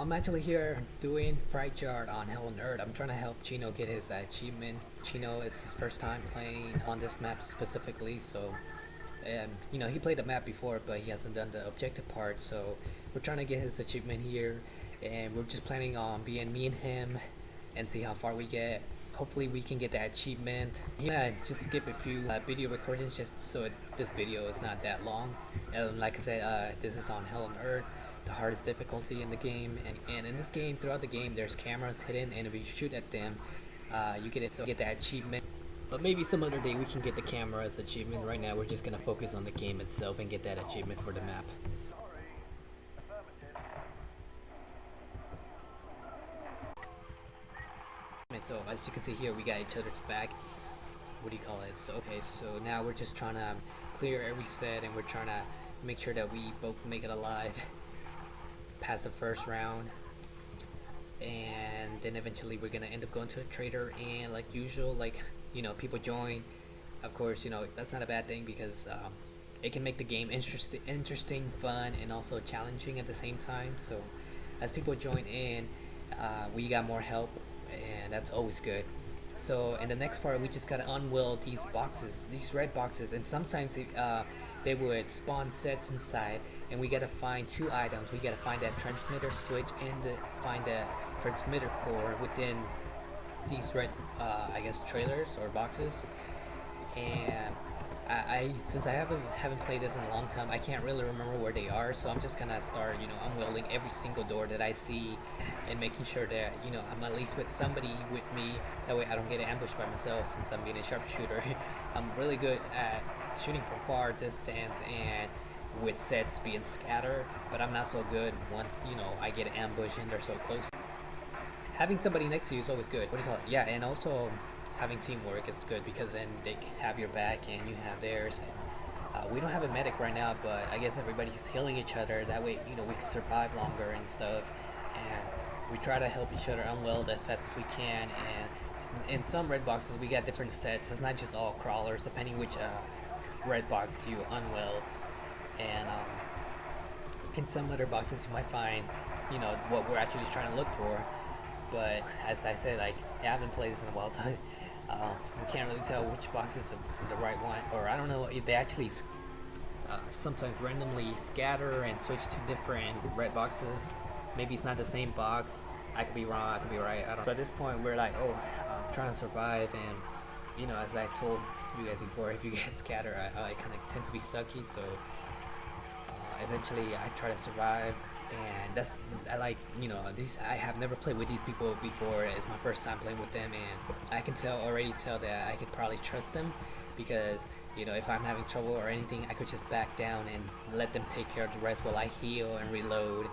I'm actually here doing FrightYard on Hell on Earth. I'm trying to help Chino get his achievement. Chino is his first time playing on this map specifically, so he played the map before, but he hasn't done the objective part. So we're trying to get his achievement here, and we're just planning on being me and him, and see how far we get. Hopefully we can get that achievement. Yeah, just skip a few video recordings just so this video is not that long. And like I said, this is on Hell on Earth, the hardest difficulty in the game. And in this game, throughout the game, there's cameras hidden, and if you shoot at them, you get that achievement. But maybe some other day we can get the cameras achievement. Right now we're just gonna focus on the game itself and get that achievement for the map. So as you can see here, we got each other's back. What do you call it? So, okay, so now we're just trying to clear every set, and we're trying to make sure that we both make it alive past the first round. And then eventually we're gonna end up going to a trader, and like usual, people join. Of course, that's not a bad thing, because it can make the game interesting, fun, and also challenging at the same time. So as people join in, we got more help, and that's always good. So in the next part, we just gotta unweld these boxes, these red boxes, and sometimes they would spawn sets inside, and we gotta find two items. We gotta find that transmitter switch and find that transmitter core within these red, trailers or boxes. And since I haven't played this in a long time, I can't really remember where they are. So I'm just gonna start, unwelding every single door that I see, and making sure that I'm at least with somebody with me. That way I don't get ambushed by myself, since I'm being a sharpshooter. I'm really good at shooting from far distance and with sets being scattered, but I'm not so good once I get ambushed and they're so close. Having somebody next to you is always good. What do you call it? Yeah, and also having teamwork is good, because then they have your back and you have theirs. And we don't have a medic right now, but I guess everybody's healing each other. That way, we can survive longer and stuff. And we try to help each other unweld as fast as we can. And in some red boxes, we got different sets. It's not just all crawlers, depending which red box you unweld. And in some other boxes, you might find, what we're actually trying to look for. But as I said, I haven't played this in a while, so we can't really tell which box is the right one. Or I don't know if they actually sometimes randomly scatter and switch to different red boxes. Maybe it's not the same box. I could be wrong, I could be right. I don't know. So at this point, we're like, trying to survive. And as I told you guys before, if you get scatter, I kind of tend to be sucky. So eventually, I try to survive. And I have never played with these people before. It's my first time playing with them, and I can already tell that I could probably trust them, because if I'm having trouble or anything, I could just back down and let them take care of the rest while I heal and reload,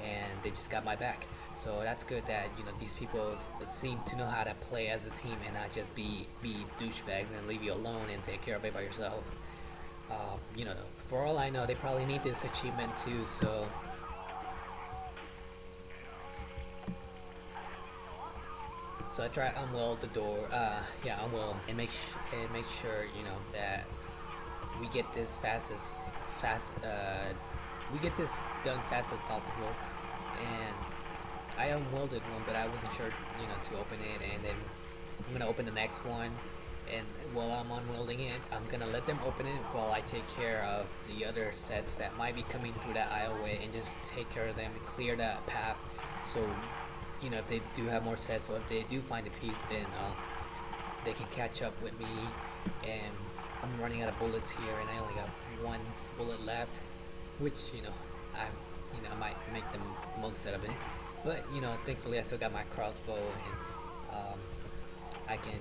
and they just got my back. So that's good that these people seem to know how to play as a team and not just be douchebags and leave you alone and take care of it by yourself. For all I know, they probably need this achievement too. So I try to unweld the door, unweld, and make sure that we get this we get this done fast as possible. And I unwelded one, but I wasn't sure to open it, and then I'm gonna open the next one. And while I'm unwelding it, I'm gonna let them open it while I take care of the other sets that might be coming through that aisleway, and just take care of them and clear that path. So if they do have more sets, or if they do find a piece, then they can catch up with me. And I'm running out of bullets here, and I only got one bullet left, which I might make the most out of it. But thankfully I still got my crossbow, and I can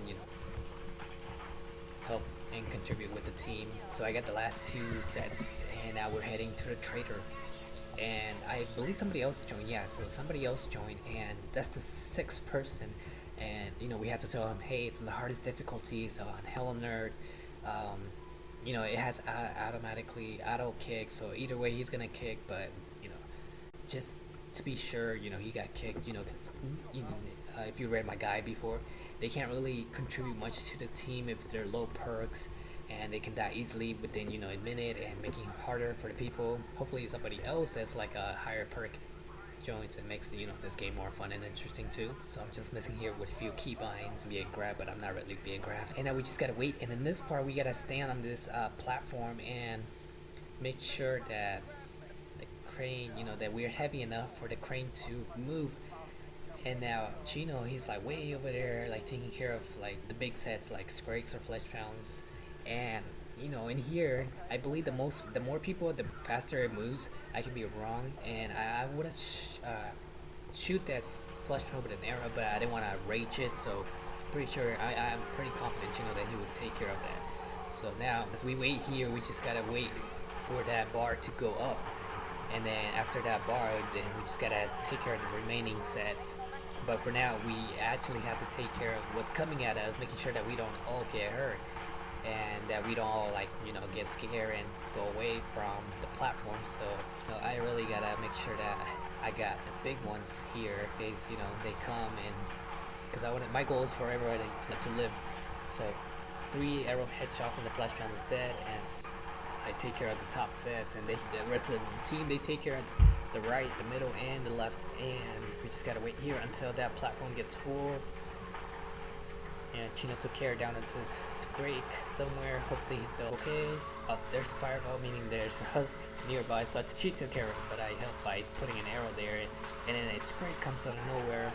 help and contribute with the team. So I got the last two sets, and now we're heading to the trader. And I believe somebody else joined. Yeah, so somebody else joined, and that's the sixth person. And we have to tell him, hey, it's the hardest difficulty. So on Hell on Earth, it has automatically auto kick. So either way, he's gonna kick. But just to be sure, he got kicked. Because if you read my guide before, they can't really contribute much to the team if they're low perks. And they can die easily within a minute, and making it harder for the people. Hopefully somebody else that's like a higher perk joints, it makes this game more fun and interesting too. So I'm just messing here with a few keybinds being grabbed, but I'm not really being grabbed. And now we just gotta wait. And in this part, we gotta stand on this platform and make sure that the crane, that we're heavy enough for the crane to move. And now Chino, he's like way over there, like taking care of like the big sets, like scrakes or flesh pounds. And in here, I believe the more people, the faster it moves. I could be wrong, and I would have shoot that flesh pound with an arrow, but I didn't want to rage it. So pretty sure I'm pretty confident, that he would take care of that. So now, as we wait here, we just gotta wait for that bar to go up, and then after that bar, then we just gotta take care of the remaining sets. But for now, we actually have to take care of what's coming at us, making sure that we don't all get hurt, and that we don't all get scared and go away from the platform. So I really gotta make sure that I got the big ones here, in case they come, and because my goal is for everybody to live. So 3 arrow headshots and the flesh pound is dead, and I take care of the top sets, and the rest of the team, they take care of the right, the middle, and the left. And we just gotta wait here until that platform gets full. And Chino took care down into his scrake somewhere. Hopefully he's still okay. Oh, there's a fireball, meaning there's a husk nearby, so she took care of it, but I helped by putting an arrow there. And then a scrake comes out of nowhere.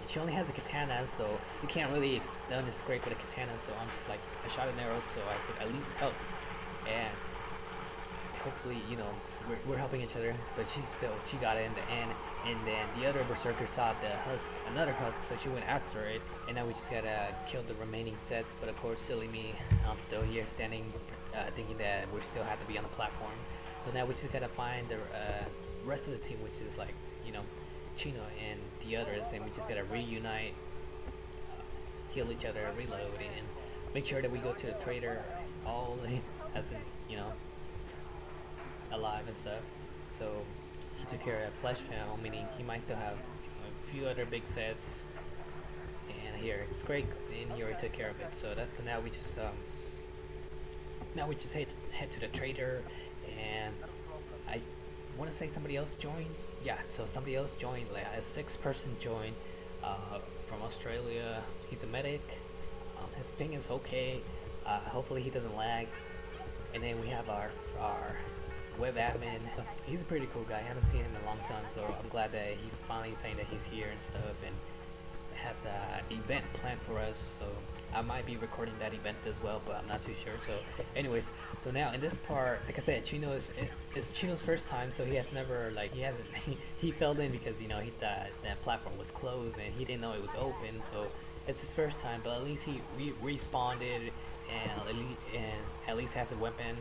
She only has a katana, so you can't really stun a scrake with a katana, so I'm just like, I shot an arrow so I could at least help. And hopefully, we're helping each other, but she got it in the end. And then the other berserker saw another husk, so she went after it. And now we just gotta kill the remaining sets. But of course, silly me, I'm still here standing, thinking that we still have to be on the platform. So now we just gotta find the rest of the team, which is like, Chino and the others, and we just gotta reunite, heal each other, reload, and make sure that we go to the trader all as in, alive and stuff. So he took care of flesh pound, meaning he might still have a few other big sets. And here it's great, and he already took care of it. So that's good. Now we just head to the trader, and I want to say somebody else joined. Yeah, so somebody else joined, like a 6th person joined from Australia. He's a medic. His ping is okay. Hopefully he doesn't lag. And then we have our web admin. He's a pretty cool guy. I haven't seen him in a long time, so I'm glad that he's finally saying that he's here and stuff, and has an event planned for us. So I might be recording that event as well, but I'm not too sure. So anyways, so now in this part, like I said, it's Chino's first time, so he hasn't he fell in because he thought that platform was closed and he didn't know it was open. So it's his first time, but at least he respawned and at least has a weapon,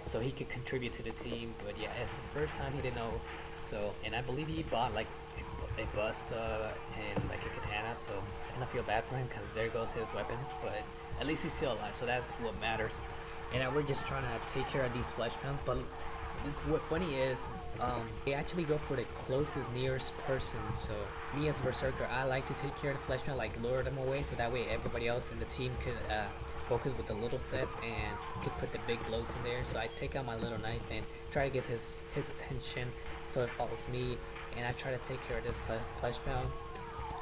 so he could contribute to the team. But yeah, it's his first time, he didn't know. So, and I believe he bought like a bus and like a katana, so I kind of feel bad for him because there goes his weapons, but at least he's still alive, so that's what matters. And now we're just trying to take care of these flesh pounds, but what funny is, they actually go for the closest, nearest person. So me as a berserker, I like to take care of the flesh pound, like lure them away, so that way everybody else in the team could focus with the little sets and could put the big bloats in there. So I take out my little knife and try to get his attention, so it follows me, and I try to take care of this flesh pound.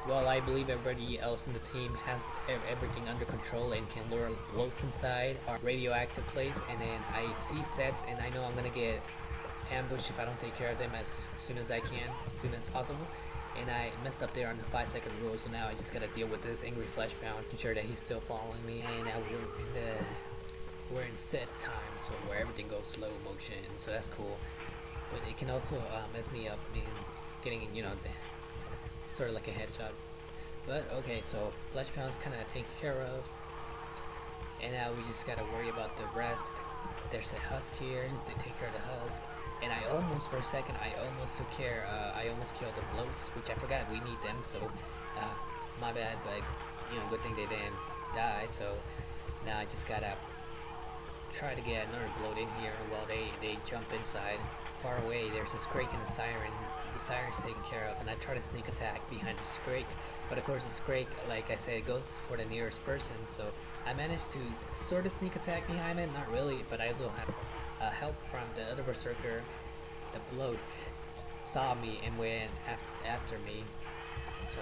Well, I believe everybody else in the team has everything under control and can lure bloats inside our radioactive plates, and then I see sets and I know I'm gonna get ambushed if I don't take care of them as soon as I can, as soon as possible. And I messed up there on the 5-second rule, so now I just gotta deal with this angry flesh pound, making sure that he's still following me. And now we're in set time, so where everything goes slow motion, so that's cool. But it can also mess me up in getting sort of like a headshot. But okay, so flesh pound's kind of taken care of, and now we just gotta worry about the rest. There's a husk here, they take care of the husk, and I almost for a second I almost killed the bloats, which I forgot we need them, so my bad, but good thing they didn't die. So now I just gotta try to get another bloat in here while they jump inside. Far away there's a scrake and a siren. The siren's taken care of, and I try to sneak attack behind the scrake, but of course the scrake, like I said, goes for the nearest person, so I managed to sort of sneak attack behind it, not really, but I also have help from the other berserker, the bloat. saw me and went after me. So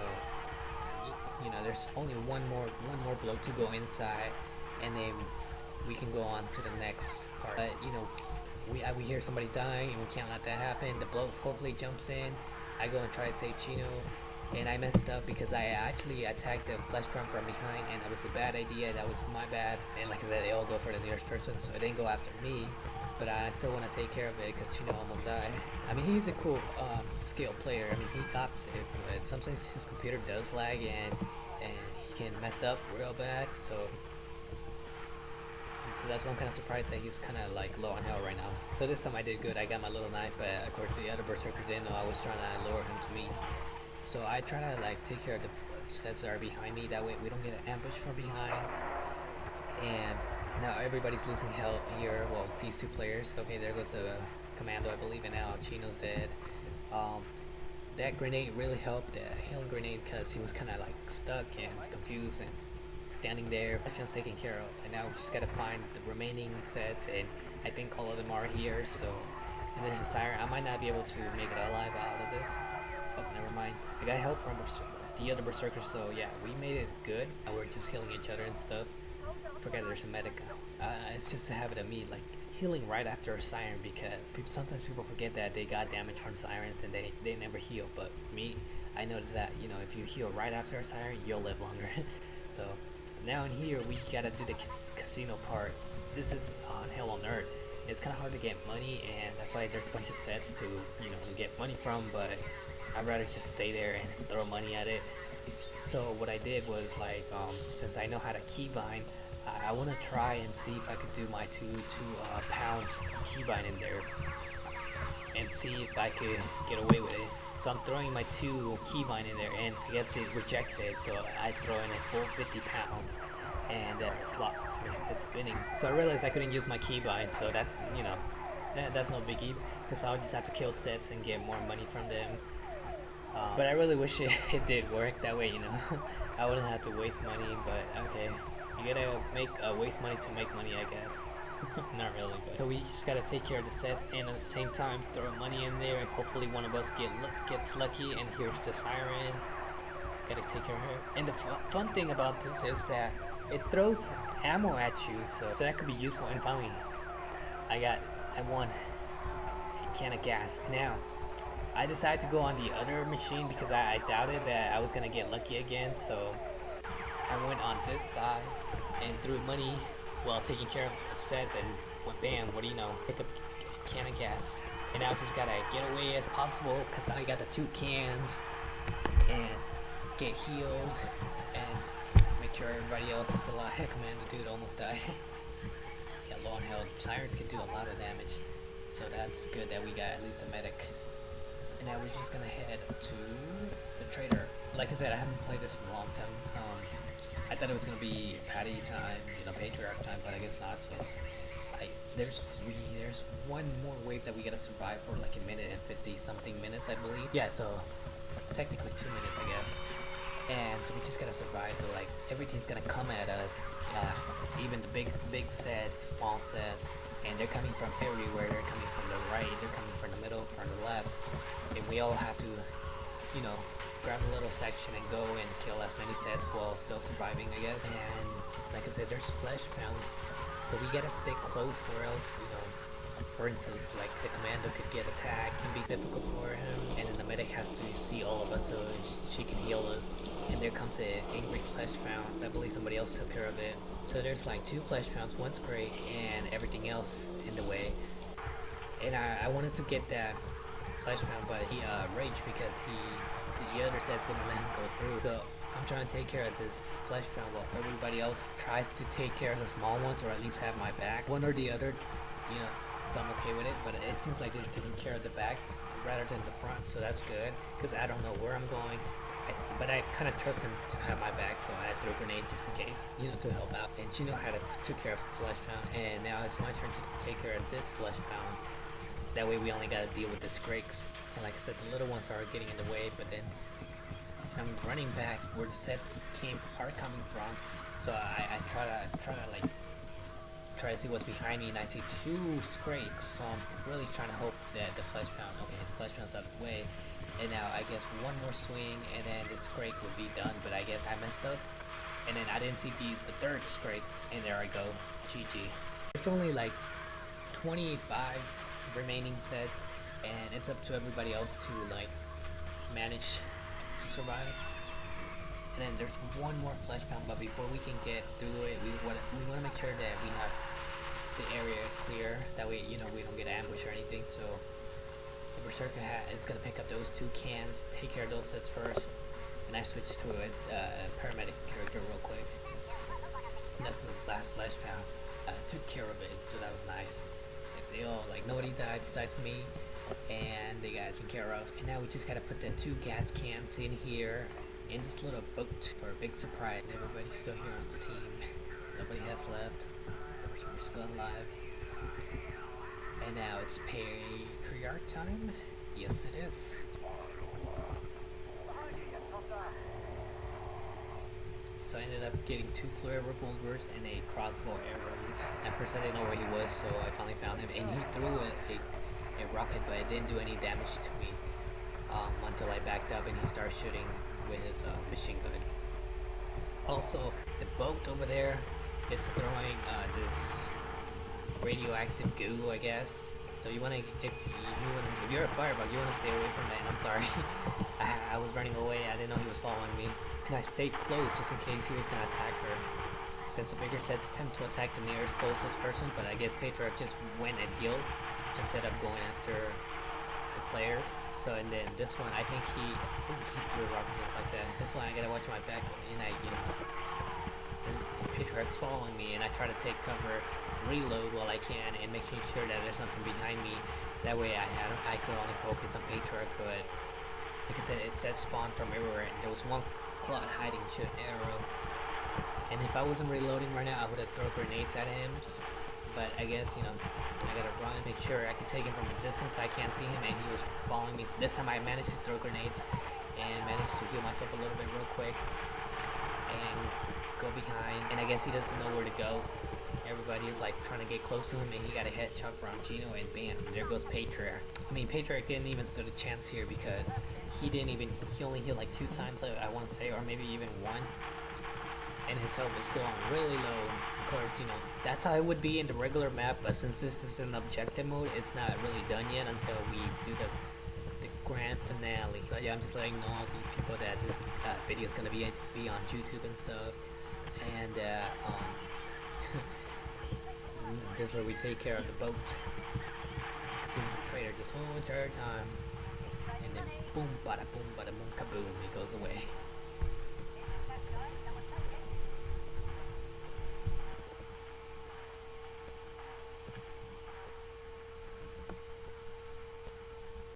you know, there's only one more block to go inside, and then we can go on to the next part. But you know, we hear somebody dying, and we can't let that happen. The bloke hopefully jumps in. I go and try to save Chino, and I messed up because I actually attacked the flesh pound from behind, and that was a bad idea. That was my bad. And like I said, they all go for the nearest person, so it didn't go after me. But I still want to take care of it because Chino almost died. I mean, he's a cool skilled player. I mean, he got it, but sometimes his computer does lag, and he can mess up real bad. So that's why I'm kind of surprised that he's kind of like low on health right now. So this time I did good. I got my little knife, but of course the other berserker didn't know I was trying to lure him to me. So I try to like take care of the sets that are behind me. That way we don't get an ambush from behind. And now everybody's losing health here. Well, these two players. Okay, there goes the commando, I believe, and now Chino's dead. That grenade really helped, the healing grenade, because he was kind of like stuck and confused and standing there. That's taken care of, and now we just gotta find the remaining sets, and I think all of them are here. So, and there's a siren. I might not be able to make it alive out of this. Oh, never mind. I got help from the other berserkers, so yeah, we made it good. And we're just healing each other and stuff. Forget there's a medic. It's just a habit of me like healing right after a siren, because sometimes people forget that they got damage from sirens and they never heal. But for me, I noticed that, you know, if you heal right after a siren, you'll live longer. So now in here we gotta do the casino part. This is on Hell on Earth. It's kind of hard to get money, and that's why there's a bunch of sets to, you know, get money from, but I'd rather just stay there and throw money at it. So what I did was like, since I know how to keybind, I want to try and see if I could do my two pounds keybind in there and see if I could get away with it. So I'm throwing my 2 keybind in there, and I guess it rejects it, so I throw in a full 50 pounds, and then it's spinning. So I realized I couldn't use my keybind, so that's, you know, that's no biggie, because I'll just have to kill sets and get more money from them. But I really wish it did work that way, you know. I wouldn't have to waste money, but okay. You gotta waste money to make money, I guess. Not really, but so we just gotta take care of the sets, and at the same time throw money in there, and hopefully one of us gets lucky. And here's the siren. Gotta take care of her. And the fun thing about this is that it throws ammo at you, so that could be useful. And finally, I won a can of gas. Now I decided to go on the other machine because I doubted that I was gonna get lucky again. So I went on this side and threw money while taking care of the sets, and bam, what do you know, pick up a can of gas. And now I just gotta get away as possible because I got the 2 cans and get healed and make sure everybody else is alive. Man, the dude almost died. Got low on health. Sirens can do a lot of damage, so that's good that we got at least a medic. And now we're just gonna head to the trader. Like I said, I haven't played this in a long time. I thought it was gonna be patty time, you know, patriarch time, but I guess not. So there's one more wave that we gotta survive for like a minute and 50 something minutes, I believe. Yeah, so technically 2 minutes, I guess. And so we just gotta survive. But like everything's gonna come at us, even the big sets, small sets, and they're coming from everywhere. They're coming from the right, they're coming from the middle, from the left, and we all have to, you know, grab a little section and go and kill as many sets while still surviving, I guess. And like I said, there's flesh pounds, so we gotta stay close, or else, you know, for instance, like the commando could get attacked, can be difficult for him, and then the medic has to see all of us so she can heal us. And there comes an angry flesh pound. I believe somebody else took care of it. So there's like 2 flesh pounds, 1 Scrake, and everything else in the way. And I wanted to get that flesh pound, but he raged because the other sets wouldn't let him go through. So I'm trying to take care of this flesh pound while everybody else tries to take care of the small ones, or at least have my back, one or the other, you know. So I'm okay with it, but it seems like they're taking care of the back rather than the front, so that's good, because I don't know where I'm going, but I kind of trust him to have my back, so I threw a grenade just in case, you know, to help out. And Chino took care of the flesh pound, and now it's my turn to take care of this flesh pound. That way we only got to deal with the Scrakes, and like I said, the little ones are getting in the way, but then I'm running back where the sets are coming from. So I try to try to see what's behind me, and I see two Scrakes, so I'm really trying to hope that the Flesh Pound, okay, the Flesh Pound's out of the way, and now I guess one more swing, and then the Scrake would be done, but I guess I messed up, and then I didn't see the third Scrake, and there I go, GG. There's only like 25 remaining sets, and it's up to everybody else to like manage to survive. And then there's one more Flesh Pound, but before we can get through it, we want to make sure that we have the area clear. That way, you know, we don't get ambushed or anything. So the Berserker hat is gonna pick up those two cans, take care of those sets first, and I switched to a paramedic character real quick. And that's the last Flesh Pound. Took care of it, so that was nice. They all, like, nobody died besides me, and they got taken care of. And now we just gotta put the two gas cans in here in this little boat for a big surprise. Everybody's still here on the team. Nobody has left. We're still alive. And now it's Patriarch time. Yes, it is. So I ended up getting two flare revolvers and a crossbow arrows. At first I didn't know where he was, so I finally found him, and he threw a rocket, but it didn't do any damage to me until I backed up and he started shooting with his machine gun. Also, the boat over there is throwing this radioactive goo, I guess. So you wanna, if you're a firebug, you wanna stay away from that. I'm sorry, I was running away. I didn't know he was following me. And I stayed close just in case he was going to attack her. Since the bigger sets tend to attack the nearest closest person, but I guess Patriarch just went and healed instead of going after the player. So, and then this one, I think he threw a rocket just like that. This one, I gotta watch my back, and and Patriarch's following me, and I try to take cover, reload while I can, and making sure that there's nothing behind me. That way I could only focus on Patriarch, but like I said, it said spawn from everywhere, and there was one Claw hiding, shoot an arrow. And if I wasn't reloading right now, I would have thrown grenades at him. But I guess, I gotta run, make sure I can take him from a distance, but I can't see him, and he was following me. This time I managed to throw grenades and managed to heal myself a little bit real quick and go behind. And I guess he doesn't know where to go. Everybody is like trying to get close to him, and he got a headshot from Chino, and bam, there goes Patriarch. I mean, Patriarch didn't even stand a chance here because he only healed like 2 times, I want to say, or maybe even 1. And his health was going really low. Of course, that's how it would be in the regular map, but since this is in objective mode, it's not really done yet until we do the grand finale. So yeah, I'm just letting all these people that this video is gonna be on YouTube and stuff. And this is where we take care of the boat. Seems the traitor this whole entire time, and then boom, bada boom, kaboom, he goes away.